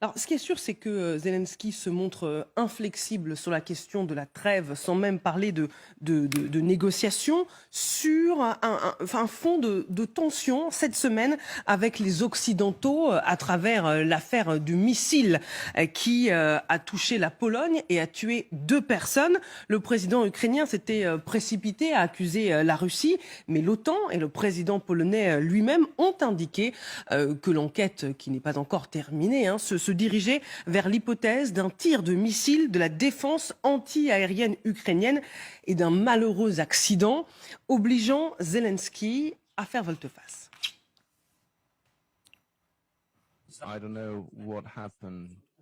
Alors, ce qui est sûr, c'est que Zelensky se montre inflexible sur la question de la trêve, sans même parler de négociations, sur un fond de tension cette semaine avec les Occidentaux à travers l'affaire du missile qui a touché la Pologne et a tué 2 personnes. Le président ukrainien s'était précipité à accuser la Russie, mais l'OTAN et le président polonais lui-même ont indiqué que l'enquête, qui n'est pas encore terminée, se diriger vers l'hypothèse d'un tir de missile de la défense anti-aérienne ukrainienne et d'un malheureux accident obligeant Zelensky à faire volte-face.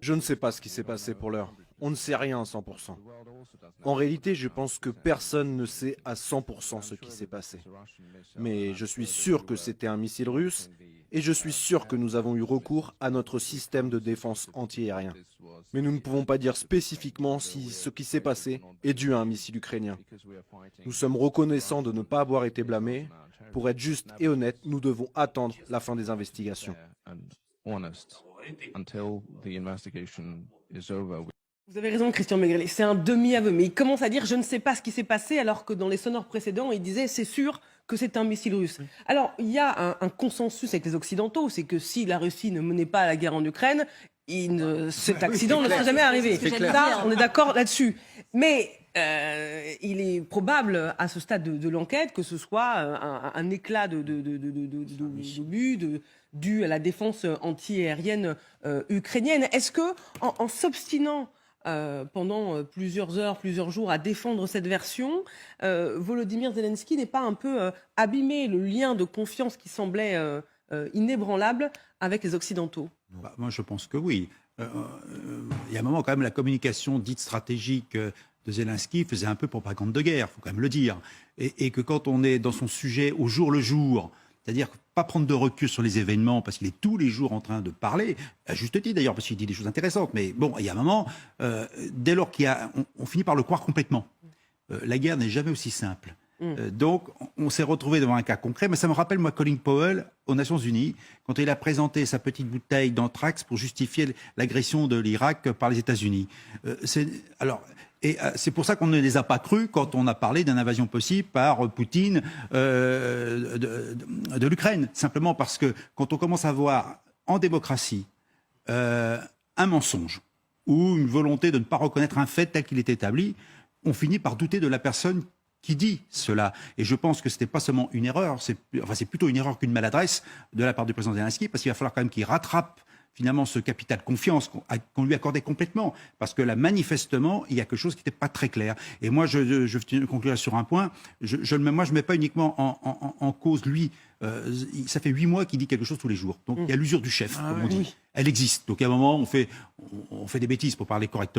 Je ne sais pas ce qui s'est passé pour l'heure. On ne sait rien à 100%. En réalité, je pense que personne ne sait à 100% ce qui s'est passé. Mais je suis sûr que c'était un missile russe et je suis sûr que nous avons eu recours à notre système de défense anti-aérien. Mais nous ne pouvons pas dire spécifiquement si ce qui s'est passé est dû à un missile ukrainien. Nous sommes reconnaissants de ne pas avoir été blâmés. Pour être juste et honnête, nous devons attendre la fin des investigations. Vous avez raison, Christian Maigret, c'est un demi-aveu, mais il commence à dire « je ne sais pas ce qui s'est passé », alors que dans les sonores précédents, il disait « c'est sûr que c'est un missile russe ». Alors, il y a un consensus avec les Occidentaux, c'est que si la Russie ne menait pas la guerre en Ukraine, cet accident ne serait jamais arrivé. Ça, on est d'accord là-dessus. Mais il est probable, à ce stade de l'enquête, que ce soit un éclat d'obus dû à la défense anti-aérienne ukrainienne. Est-ce que, en s'obstinant pendant plusieurs heures, plusieurs jours à défendre cette version, Volodymyr Zelensky n'est pas un peu abîmé le lien de confiance qui semblait inébranlable avec les Occidentaux? Moi, je pense que oui. Il y a un moment, quand même, la communication dite stratégique de Zelensky faisait un peu propagande de guerre, il faut quand même le dire. Et que quand on est dans son sujet au jour le jour, c'est-à-dire pas prendre de recul sur les événements, parce qu'il est tous les jours en train de parler, à juste titre d'ailleurs, parce qu'il dit des choses intéressantes, mais bon, il y a un moment, dès lors on finit par le croire complètement. La guerre n'est jamais aussi simple. Donc, on s'est retrouvé devant un cas concret, mais ça me rappelle, moi, Colin Powell, aux Nations Unies, quand il a présenté sa petite bouteille d'anthrax pour justifier l'agression de l'Irak par les États-Unis. C'est pour ça qu'on ne les a pas crus quand on a parlé d'une invasion possible par Poutine de l'Ukraine. Simplement parce que quand on commence à voir en démocratie un mensonge ou une volonté de ne pas reconnaître un fait tel qu'il est établi, on finit par douter de la personne qui dit cela. Et je pense que ce n'était pas seulement une erreur, c'est plutôt une erreur qu'une maladresse de la part du président Zelensky, parce qu'il va falloir quand même qu'il rattrape finalement ce capital confiance qu'on lui accordait complètement. Parce que là, manifestement, il y a quelque chose qui n'était pas très clair. Et moi, je conclurai sur un point. Moi, je ne mets pas uniquement en cause lui. Ça fait 8 mois qu'il dit quelque chose tous les jours. Donc, il y a l'usure du chef, comme on dit. Elle existe. Donc, à un moment, on fait des bêtises pour parler correctement.